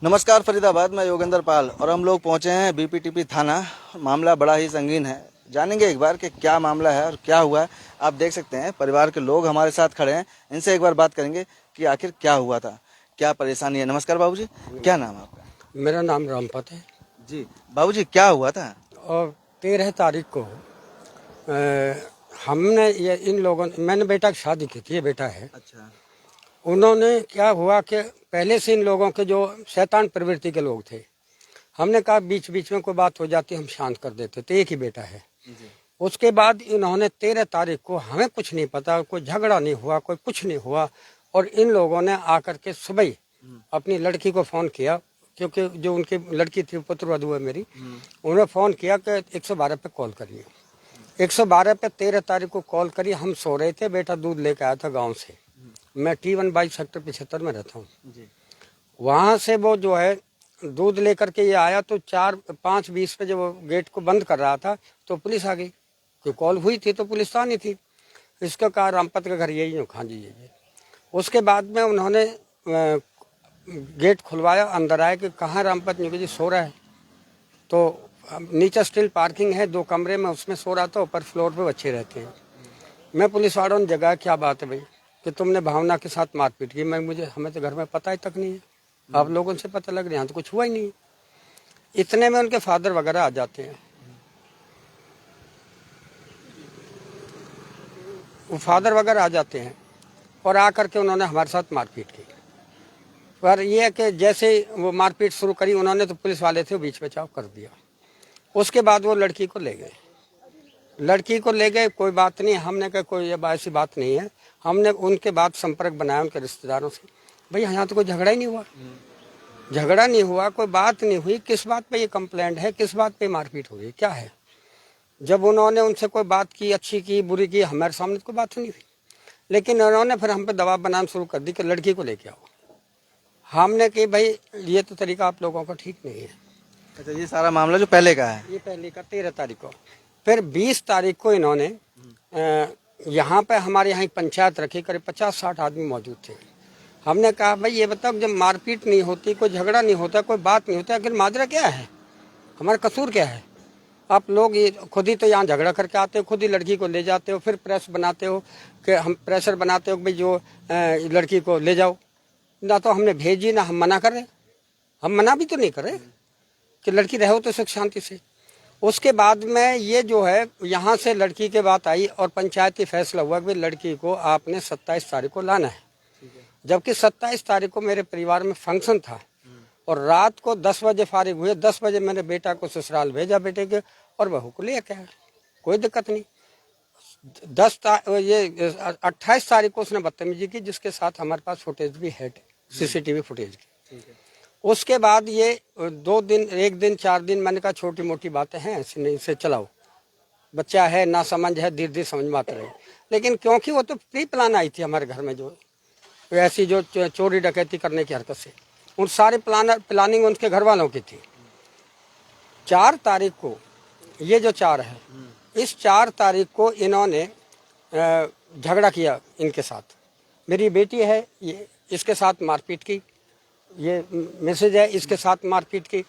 नमस्कार फरीदाबाद, मैं योगेंद्र पाल और हम लोग पहुंचे हैं बीपीटीपी थाना। मामला बड़ा ही संगीन है, जानेंगे एक बार कि क्या मामला है और क्या हुआ है। आप देख सकते हैं परिवार के लोग हमारे साथ खड़े हैं, इनसे एक बार बात करेंगे कि आखिर क्या हुआ था, क्या परेशानी है। नमस्कार बाबूजी, क्या नाम है आपका? मेरा नाम रामपत है। जी बाबूजी, क्या हुआ था? और 13 तारीख को हमने ये इन लोगों ने, मैंने बेटा की शादी की थी, ये बेटा है। अच्छा। उन्होंने क्या हुआ कि पहले से इन लोगों के जो शैतान प्रवृत्ति के लोग थे, हमने कहा बीच बीच में कोई बात हो जाती हम शांत कर देते, तो एक ही बेटा है। जी। उसके बाद इन्होंने 13 तारीख को, हमें कुछ नहीं पता, कोई झगड़ा नहीं हुआ, कोई कुछ नहीं हुआ, और इन लोगों ने आकर के सुबह ही अपनी लड़की को फ़ोन किया, क्योंकि जो उनकी लड़की थी पुत्रवधू है मेरी, उन्होंने फ़ोन किया कि 112 पे कॉल करिए। 112 पे 13 तारीख को कॉल करी। हम सो रहे थे, बेटा दूध लेकर आया था गांव से। मैं T1 22 सेक्टर 75 में रहता हूँ। वहाँ से वो जो है दूध लेकर के ये आया, तो 5:20 पे जब वो गेट को बंद कर रहा था तो पुलिस आ गई। कोई कॉल हुई थी तो पुलिस तो आनी थी। इसका कहा रामपत का घर यही है, हाँ जी यही। उसके बाद में उन्होंने गेट खुलवाया, अंदर आए कि कहाँ रामपत जी सो रहा है। तो नीचे स्टिल पार्किंग है, 2 कमरे में, उसमें सो रहा था, ऊपर फ्लोर पे बच्चे रहते हैं। मैं पुलिस वालों ने जगह, क्या बात है भाई कि तुमने भावना के साथ मारपीट की? हमें तो घर में पता ही तक नहीं है, आप लोगों से पता लग रहा है, यहाँ तो कुछ हुआ ही नहीं। इतने में उनके फादर वगैरह आ जाते हैं। वो फादर वगैरह आ जाते हैं और आकर के उन्होंने हमारे साथ मारपीट की। पर यह है कि जैसे वो मारपीट शुरू करी उन्होंने, तो पुलिस वाले थे वो बीच बचाव कर दिया। उसके बाद वो लड़की को ले गए। कोई बात नहीं, हमने कहा कोई ऐसी बात नहीं है। हमने उनके बाद संपर्क बनाया उनके रिश्तेदारों से, भाई यहाँ तो कोई झगड़ा ही नहीं हुआ, कोई बात नहीं हुई, किस बात पे ये कंप्लेंट है, किस बात पे मारपीट हुई, क्या है? जब उन्होंने उनसे कोई बात की, अच्छी की बुरी की, हमारे सामने तो कोई बात नहीं हुई। लेकिन उन्होंने फिर हम पे दबाव बनाना शुरू कर दी कि लड़की को लेके आओ। हमने कही भाई ये तो तरीका आप लोगों का ठीक नहीं है। अच्छा, ये सारा मामला जो पहले का है? ये पहले का 13 तारीख को। फिर 20 तारीख को इन्होंने यहाँ पे हमारे यहाँ पंचायत रखी, करीब 50-60 आदमी मौजूद थे। हमने कहा भाई ये बताओ, जब मारपीट नहीं होती, कोई झगड़ा नहीं होता, कोई बात नहीं होता, आखिर माजरा क्या है, हमारा कसूर क्या है? आप लोग ये खुद ही तो यहाँ झगड़ा करके आते हो, खुद ही लड़की को ले जाते हो, फिर प्रेस बनाते हो कि हम प्रेशर बनाते हो कि भाई जो लड़की को ले जाओ। ना तो हमने भेजी, ना हम मना कर रहे, हम मना भी तो नहीं कर रहे कि लड़की रहो तो सुख शांति से। उसके बाद में ये जो है यहाँ से लड़की के बात आई और पंचायती फैसला हुआ कि लड़की को आपने 27 तारीख को लाना है। जबकि 27 तारीख को मेरे परिवार में फंक्शन था और रात को 10 बजे फारिग हुए। 10 बजे मैंने बेटा को ससुराल भेजा, बेटे के, और बहू को ले आया, कोई दिक्कत नहीं। 28 तारीख को उसने बदतमीजी की, जिसके साथ हमारे पास फुटेज भी है, CCTV फुटेज की। उसके बाद ये 2 दिन, 1 दिन, 4 दिन मैंने कहा छोटी मोटी बातें हैं, इसे चलाओ, बच्चा है, ना समझ है, धीरे धीरे समझ में आते रहे। लेकिन क्योंकि वो तो प्री प्लान आई थी हमारे घर में, जो ऐसी जो चोरी डकैती करने की हरकत से, उन सारे प्लानिंग उनके घर वालों की थी। 4 तारीख को, ये जो 4 है, इस 4 तारीख को इन्होंने झगड़ा किया इनके साथ। मेरी बेटी है, ये इसके साथ मारपीट की, ये मैसेज है, इसके साथ मारपीट की।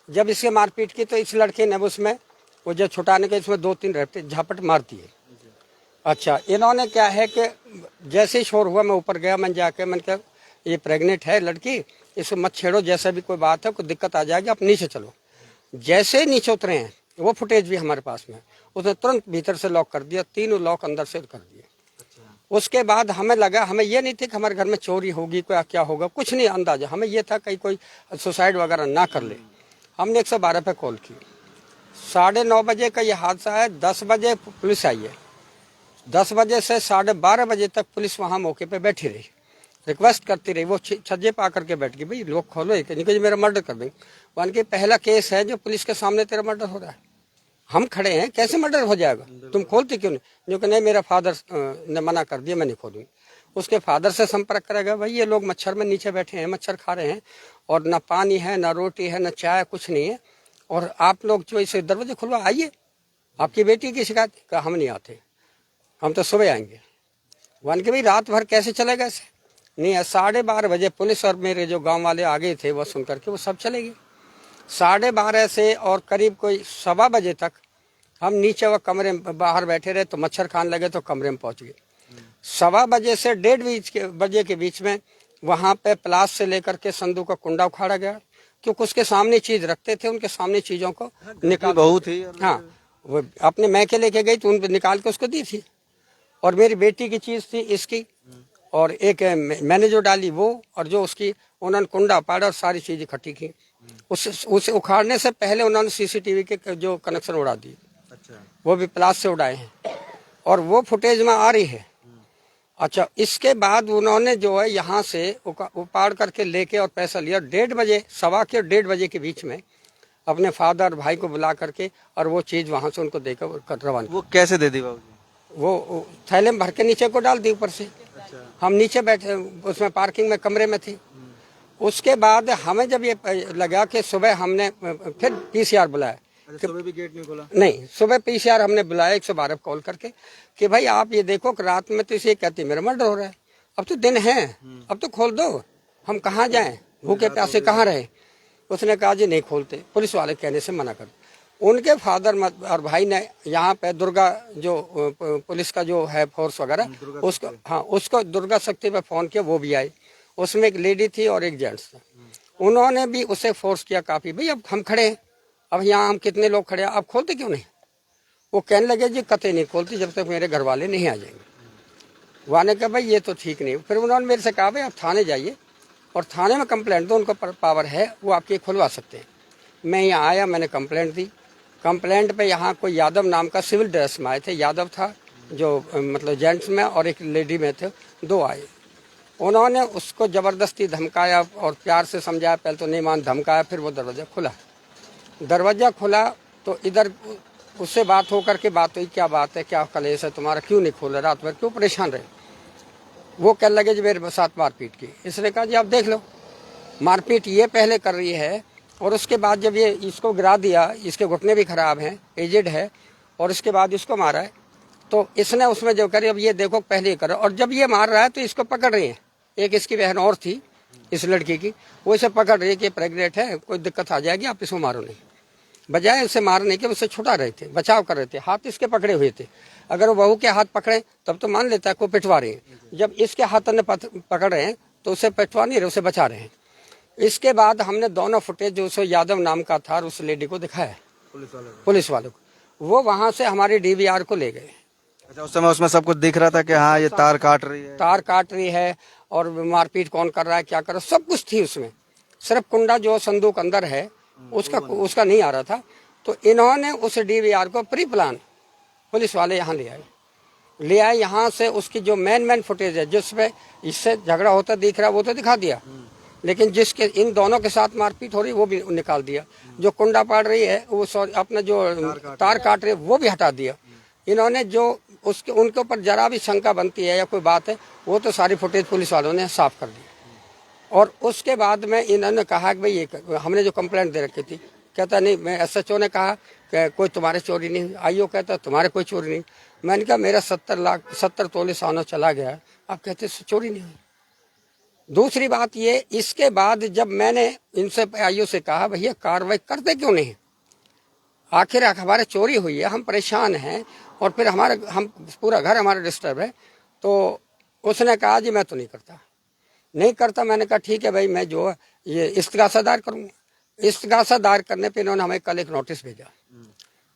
जब इसके मारपीट की तो इस लड़के ने उसमें, वो जब छुटाने के, इसमें 2-3 रहते झापट मार दिए। अच्छा, इन्होंने क्या है कि जैसे ही शोर हुआ मैं ऊपर गया, मैंने कहा ये प्रेग्नेंट है लड़की, इसको मत छेड़ो, जैसा भी कोई बात है, कोई दिक्कत आ जाएगी, आप नीचे चलो। जैसे नीचे उतरे हैं, वो फुटेज भी हमारे पास में, उसने तुरंत भीतर से लॉक कर दिया, 3 लॉक अंदर से कर दिए। उसके बाद हमें लगा, हमें ये नहीं थी कि हमारे घर में चोरी होगी, कोई क्या होगा, कुछ नहीं अंदाजा, हमें ये था कहीं कोई सुसाइड वगैरह ना कर ले। हमने 112 पे कॉल की। 9:30 बजे का ये हादसा है। 10 बजे पुलिस आई है। 10 बजे से 12:30 बजे तक पुलिस वहाँ मौके पे बैठी रही, रिक्वेस्ट करती रही। वो छज्जे पे आकर के बैठ गई, भाई लोग खोलो, नहीं मेरा मर्डर कर देंगे। वन के पहला केस है जो पुलिस के सामने तेरा मर्डर हो रहा है, हम खड़े हैं, कैसे मर्डर हो जाएगा, तुम खोलते क्यों नहीं? जो कि नहीं, मेरा फादर ने मना कर दिया, मैं नहीं खोलूंगी। उसके फादर से संपर्क करेगा, भाई ये लोग मच्छर में नीचे बैठे हैं, मच्छर खा रहे हैं, और ना पानी है, ना रोटी है, ना चाय, कुछ नहीं है, और आप लोग जो इसे दरवाजे खुलवा, आइए, आपकी बेटी की शिकायत। कहा हम नहीं आते, हम तो सुबह आएंगे। वन के भाई रात भर कैसे चलेगा ऐसे? नहीं है। 12:30 बजे पुलिस और मेरे जो गांव वाले आगे थे वो सुन करके वो सब चले गए। 12:30 से और करीब कोई 1:15 बजे तक हम नीचे वो कमरे में बाहर बैठे रहे, तो मच्छर खाने लगे तो कमरे में पहुंच गए। 1:15 बजे से 1:30 बजे के बीच में वहां पे प्लास से लेकर के संदूक का कुंडा उखाड़ा गया, क्योंकि उसके सामने चीज रखते थे, उनके सामने चीजों को निकाल बहुत ही हाँ वो अपने मैके लेके गई तो उन पे निकाल के उसको दी थी। और मेरी बेटी की चीज थी इसकी, और एक मैंने जो डाली वो, और जो उसकी उन्होंने कुंडा पाड़ा और सारी चीज इकट्ठी की। उसे उखाड़ने से पहले उन्होंने सीसीटीवी के जो कनेक्शन उड़ा दिए। अच्छा, वो भी प्लास से उड़ाए हैं और वो फुटेज में आ रही है। अच्छा, इसके बाद उन्होंने जो है यहाँ से उपाड़ करके लेके और पैसा लिया। 1:30 बजे, 1:15 बजे के बीच में अपने फादर भाई को बुला करके और वो चीज वहां से उनको देकर रवाना। वो कैसे दे दी बाबूजी? वो थैले में भर के नीचे को डाल दी ऊपर से। अच्छा। हम नीचे बैठे उसमें पार्किंग में कमरे में थे। उसके बाद हमें जब ये लगा कि सुबह हमने फिर पीसीआर बुलाया। सुबह भी गेट नहीं खोला? नहीं, सुबह पीसीआर हमने बुलाया 112 कॉल करके कि भाई आप ये देखो कि रात में तो इसे कहती मेरा मर्डर हो रहा है, अब तो दिन है, अब तो खोल दो, हम कहाँ जाएं, भूखे प्यासे कहाँ रहे। उसने कहा जी नहीं खोलते, पुलिस वाले कहने से मना कर। उनके फादर और भाई ने यहाँ पे दुर्गा जो पुलिस का जो है फोर्स वगैरह उसको, हाँ उसको दुर्गा शक्ति पे फोन किया, वो भी आई। उसमें एक लेडी थी और एक जेंट्स था। उन्होंने भी उसे फोर्स किया काफी, भाई अब हम खड़े हैं, अब यहाँ हम कितने लोग खड़े हैं, आप खोलते क्यों नहीं। वो कहने लगे जी कतई नहीं खोलती जब तक मेरे घर वाले नहीं आ जाएंगे। वहाँ ने कहा भाई ये तो ठीक नहीं। फिर उन्होंने मेरे से कहा भाई आप थाने जाइए और थाने में कंप्लेंट दो, उनको पावर है वो आपकी खुलवा सकते हैं। मैं यहाँ आया, मैंने कंप्लेंट दी। कंप्लेंट पे यहाँ कोई यादव नाम का सिविल ड्रेस में आए थे, यादव था जो मतलब जेंट्स में, और एक लेडी में थे, 2 आए। उन्होंने उसको जबरदस्ती धमकाया और प्यार से समझाया, पहले तो नहीं मान, धमकाया, फिर वो दरवाजा खुला। दरवाजा खुला तो इधर उससे बात हो करके बात हुई, क्या बात है, क्या कलेश है तुम्हारा, क्यों नहीं खोल रहे, रात भर क्यों परेशान रहे। वो कहने लगे जी मेरे साथ मारपीट की। इसने कहा जी आप देख लो, मारपीट ये पहले कर रही है और उसके बाद जब ये इसको गिरा दिया, इसके घुटने भी खराब हैं, एजेड है, और इसके बाद इसको मारा है, तो इसने उसमें जो करी अब ये देखो पहले करो। और जब ये मार रहा है तो इसको पकड़ रही है, एक इसकी बहन और थी इस लड़की की, वो इसे पकड़ रही है कि प्रेग्नेंट है, कोई दिक्कत आ जाएगी, आप इसको मारो नहीं। बजाय उसे मारने के उससे छुड़ा रहे थे, बचाव कर रहे थे, हाथ इसके पकड़े हुए थे। अगर वो बहू के हाथ पकड़े तब तो मान लेता है को पिटवा रहे हैं, जब इसके हाथ ने पकड़ रहे हैं तो उसे पिटवा नहीं रहे, उसे बचा रहे हैं। इसके बाद हमने दोनों फुटेज जो उस यादव नाम का था उस लेडी को दिखाया, पुलिस वालों को। वो वहां से हमारे डीवीआर को ले गए। अच्छा, उस समय उसमें सब कुछ दिख रहा था कि हाँ ये तार काट रही है और मारपीट कौन कर रहा है, क्या कर रहा है, सब कुछ थी उसमें। सिर्फ कुंडा जो संदूक अंदर है उसका नहीं आ रहा था। तो इन्होंने उस डीवीआर को प्री प्लान पुलिस वाले यहाँ ले आए। यहाँ से उसकी जो मेन फुटेज है जिसपे इससे झगड़ा होता दिख रहा है वो तो दिखा दिया, लेकिन जिसके इन दोनों के साथ मारपीट हो रही वो भी निकाल दिया। जो कुंडा पाड़ रही है वो अपना जो तार काट रही है वो भी हटा दिया। इन्होंने जो उसके उनके ऊपर जरा भी शंका बनती है या कोई बात है वो तो सारी फुटेज पुलिस वालों ने साफ कर दी। और उसके बाद में इन्होंने कहा कि भाई ये हमने जो कंप्लेंट दे रखी थी, कहता नहीं, मैं एसएचओ ने कहा कि कोई तुम्हारे चोरी नहीं हुई, आईओ कहता तुम्हारे कोई चोरी नहीं। मैंने कहा मेरा 70 तोले सोना चला गया, आप कहते चोरी नहीं हुई। दूसरी बात ये, इसके बाद जब मैंने इनसे आईओ से कहा भैया कार्रवाई करते क्यों नहीं, आखिर हमारे चोरी हुई है, हम परेशान हैं और फिर हम पूरा घर हमारा डिस्टर्ब है, तो उसने कहा जी मैं तो नहीं करता। मैंने कहा ठीक है भाई, मैं जो ये इस्तिगासा दायर करूँगा। इस्तिगासा दायर करने पे इन्होंने हमें कल एक नोटिस भेजा।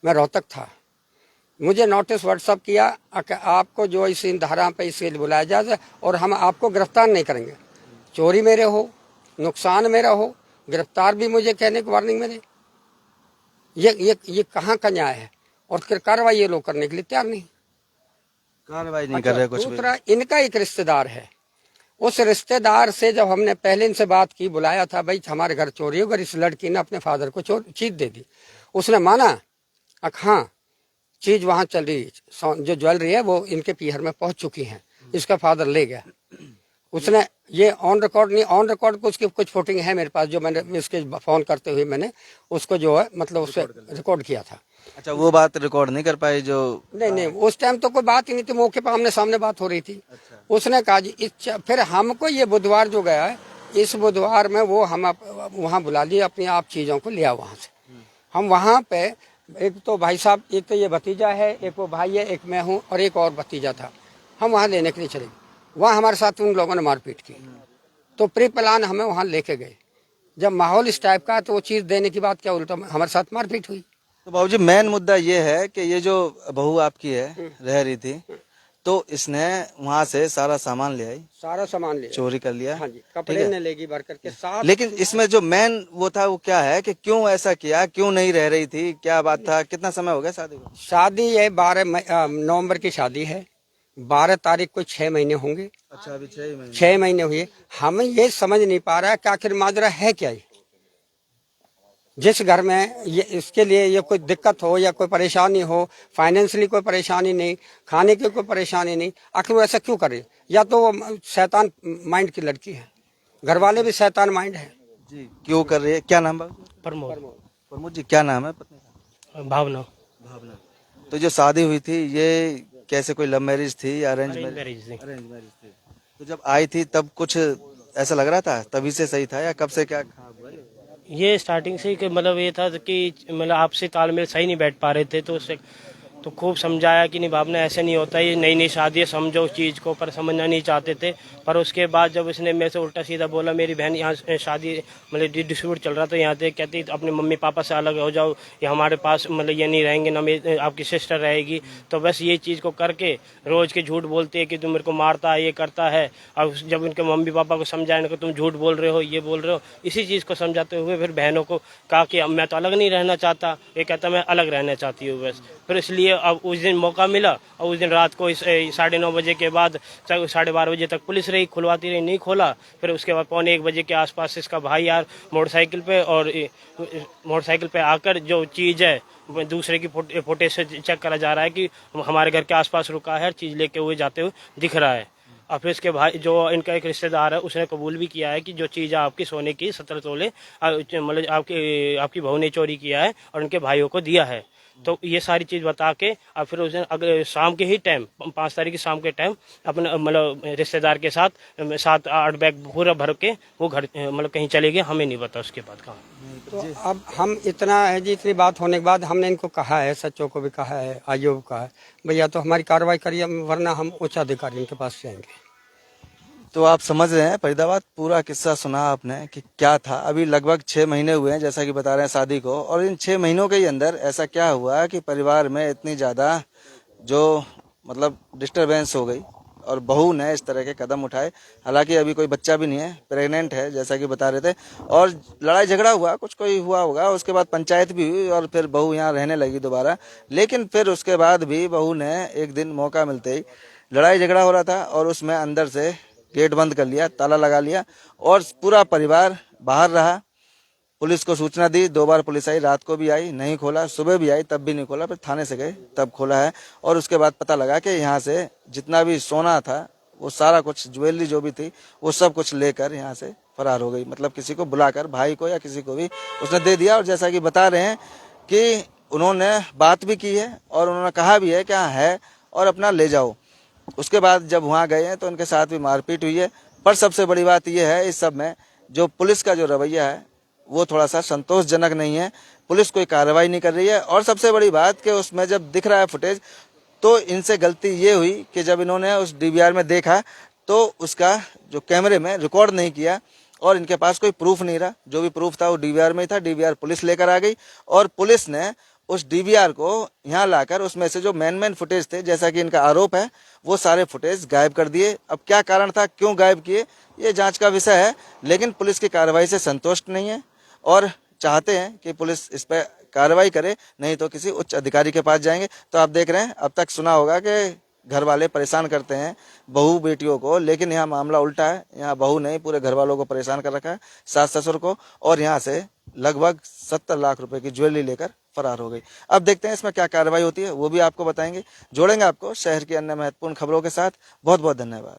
मैं रोहतक था, मुझे नोटिस व्हाट्सअप किया कि आपको जो इस धारा पे इसके लिए बुलाया जाए और हम आपको गिरफ्तार नहीं करेंगे। चोरी मेरे हो, नुकसान मेरा हो, गिरफ्तार भी मुझे कहने की वार्निंग मिले। ये कहाँ का न्याय है। और फिर कार्रवाई ये लोग करने के लिए तैयार नहीं, कार्रवाई नहीं कर रहे कुछ भी। दूसरा, इनका एक रिश्तेदार है, उस रिश्तेदार से जब हमने पहले इनसे बात की, बुलाया था भाई हमारे घर चोरी हो गई, इस लड़की ने अपने फादर को चीज दे दी। उसने माना, हाँ चीज वहां चल रही, जो ज्वेलरी है वो इनके पीहर में पहुंच चुकी है, इसका फादर ले गया। उसने ये ऑन रिकॉर्ड नहीं, ऑन रिकॉर्ड कुछ फुटेज है मेरे पास, जो मैंने इसके फोन करते हुए मैंने उसको जो है मतलब उससे रिकॉर्ड किया था। अच्छा, वो बात रिकॉर्ड नहीं कर पाई जो? नहीं, उस टाइम तो कोई बात ही नहीं थी, मौके पर आमने सामने बात हो रही थी। उसने कहा जी फिर हमको ये बुधवार जो गया है, इस बुधवार में वो हम वहाँ बुला लिए, अपनी आप चीज़ों को लिया वहाँ से। हम वहाँ पे एक तो भाई साहब, एक तो ये भतीजा है, एक वो भाई है, एक मैं हूँ और एक और भतीजा था। हम वहाँ लेने के लिए चले, वहाँ हमारे साथ उन लोगों ने मारपीट की, तो प्री प्लान हमें वहाँ लेके गए। जब माहौल इस टाइप का, तो वो चीज़ देने की बात क्या, उल्टा हमारे साथ मारपीट हुई। तो बाबूजी, मेन मुद्दा ये है कि ये जो बहू आपकी है रह रही थी, तो इसने वहां से सारा सामान ले आई, सारा सामान ले चोरी कर लिया। हाँ जी, कपड़े ने लेगी भर करके साथ। लेकिन इसमें जो मेन वो था वो क्या है कि क्यों ऐसा किया, क्यों नहीं रह रही थी, क्या बात था? कितना समय हो गया शादी को? शादी ये 12 नवंबर की शादी है, 12 तारीख को 6 महीने होंगे। अच्छा, अभी 6 महीने। 6 महीने हुए। हमें ये समझ नहीं पा रहा है कि आखिर माजरा है क्या ये। जिस घर में ये इसके लिए ये कोई दिक्कत हो या कोई परेशानी हो, फाइनेंशियली कोई परेशानी नहीं, खाने की कोई परेशानी नहीं, आखिर वो ऐसा क्यों करे? या तो वो शैतान माइंड की लड़की है, घर वाले भी शैतान माइंड है जी। क्यों कर रही है? क्या नाम बाबू? प्रमोद। प्रमोद जी, क्या नाम है पत्नी का? भावना। भावना। तो जो शादी हुई थी ये कैसे, कोई लव मैरिज थी या अरेंज अरेंज मैरिज? मैरिज थी। अरेंज मैरिज थी। तो जब आई थी तब कुछ ऐसा लग रहा था, तभी से सही था या कब से क्या खराब हुआ? ये स्टार्टिंग से ही कि मतलब ये था कि मतलब आपसे तालमेल सही नहीं बैठ पा रहे थे, तो उससे तो खूब समझाया कि नहीं भावना ऐसे नहीं होता, ये नई नई शादी है, समझो उस चीज़ को, पर समझना नहीं चाहते थे। पर उसके बाद जब इसने मेरे से उल्टा सीधा बोला, मेरी बहन यहाँ शादी मतलब डिस्प्यूट चल रहा था यहाँ से, कहती अपने मम्मी पापा से अलग हो जाओ, ये हमारे पास मतलब ये नहीं रहेंगे ना, मेरी आपकी सिस्टर रहेगी। तो बस ये चीज़ को करके रोज़ के झूठ बोलती है कि तुम मेरे को मारता है, ये करता है। और जब उनके मम्मी पापा को समझाने को तुम झूठ बोल रहे हो, ये बोल रहे हो, इसी चीज़ को समझाते हुए फिर बहनों को कहा कि मैं तो अलग नहीं रहना चाहता, ये कहता मैं अलग रहना चाहती हूँ बस। फिर इसलिए अब उस दिन मौका मिला और उस दिन रात को 9:30 बजे के बाद 12:30 बजे तक पुलिस रही, खुलवाती रही, नहीं खोला। फिर उसके बाद 1:45 बजे के आसपास इसका भाई यार मोटरसाइकिल पे आकर जो चीज़ है दूसरे की फुटेज से चेक करा जा रहा है कि हमारे घर के आसपास रुका है, चीज़ लेके हुए जाते हुए दिख रहा है। और फिर इसके भाई जो इनका एक रिश्तेदार है उसने कबूल भी किया है कि जो चीज़ आपकी सोने की 17 तोले मतलब आपकी बहू ने चोरी किया है और उनके भाइयों को दिया है। तो ये सारी चीज़ बता के और फिर उस दिन अगले शाम के ही टाइम 5 तारीख की शाम के टाइम अपने मतलब रिश्तेदार के साथ 7-8 बैग पूरा भर के वो घर मतलब कहीं चले गए, हमें नहीं पता उसके बाद कहाँ। तो अब हम इतना है जी, इतनी बात होने के बाद हमने इनको कहा है, सच्चों को भी कहा है, आयोग को कहा है, भैया तो हमारी कार्रवाई करिए, वरना हम उच्च अधिकारी इनके पास जाएंगे। तो आप समझ रहे हैं फरीदाबाद, पूरा किस्सा सुना आपने कि क्या था। अभी लगभग 6 महीने हुए हैं जैसा कि बता रहे हैं शादी को, और इन 6 महीनों के ही अंदर ऐसा क्या हुआ कि परिवार में इतनी ज़्यादा जो मतलब डिस्टरबेंस हो गई और बहू ने इस तरह के कदम उठाए। हालांकि अभी कोई बच्चा भी नहीं है, प्रेग्नेंट है जैसा कि बता रहे थे, और लड़ाई झगड़ा हुआ, कुछ कोई हुआ होगा, उसके बाद पंचायत भी हुई और फिर बहू यहाँ रहने लगी दोबारा। लेकिन फिर उसके बाद भी बहू ने एक दिन मौका मिलते ही, लड़ाई झगड़ा हो रहा था और उसमें अंदर से गेट बंद कर लिया, ताला लगा लिया और पूरा परिवार बाहर रहा। पुलिस को सूचना दी, 2 बार पुलिस आई, रात को भी आई, नहीं खोला, सुबह भी आई तब भी नहीं खोला, फिर थाने से गए तब खोला है। और उसके बाद पता लगा कि यहाँ से जितना भी सोना था वो सारा कुछ, ज्वेलरी जो भी थी वो सब कुछ लेकर यहाँ से फरार हो गई। मतलब किसी को बुलाकर, भाई को या किसी को भी उसने दे दिया। और जैसा कि बता रहे हैं कि उन्होंने बात भी की है और उन्होंने कहा भी है कि हाँ है और अपना ले जाओ। उसके बाद जब वहाँ गए हैं तो उनके साथ भी मारपीट हुई है। पर सबसे बड़ी बात यह है इस सब में, जो पुलिस का जो रवैया है वो थोड़ा सा संतोषजनक नहीं है। पुलिस कोई कार्रवाई नहीं कर रही है। और सबसे बड़ी बात कि उसमें जब दिख रहा है फुटेज, तो इनसे गलती ये हुई कि जब इन्होंने उस डीवीआर में देखा तो उसका जो कैमरे में रिकॉर्ड नहीं किया और इनके पास कोई प्रूफ नहीं रहा। जो भी प्रूफ था वो डीवीआर में ही था। डीवीआर पुलिस लेकर आ गई और पुलिस ने उस डीवीआर को यहाँ लाकर उसमें से जो मेन फुटेज थे, जैसा कि इनका आरोप है, वो सारे फुटेज गायब कर दिए। अब क्या कारण था, क्यों गायब किए, ये जांच का विषय है। लेकिन पुलिस की कार्रवाई से संतुष्ट नहीं है और चाहते हैं कि पुलिस इस पर कार्रवाई करे, नहीं तो किसी उच्च अधिकारी के पास जाएंगे। तो आप देख रहे हैं, अब तक सुना होगा कि घर वाले परेशान करते हैं बहू बेटियों को, लेकिन यहाँ मामला उल्टा है। यहाँ बहू ने पूरे घर वालों को परेशान कर रखा है, सास ससुर को, और यहाँ से लगभग 70 लाख रुपए की ज्वेलरी लेकर फरार हो गई। अब देखते हैं इसमें क्या कार्रवाई होती है, वो भी आपको बताएंगे। जोड़ेंगे आपको शहर की अन्य महत्वपूर्ण खबरों के साथ। बहुत बहुत धन्यवाद।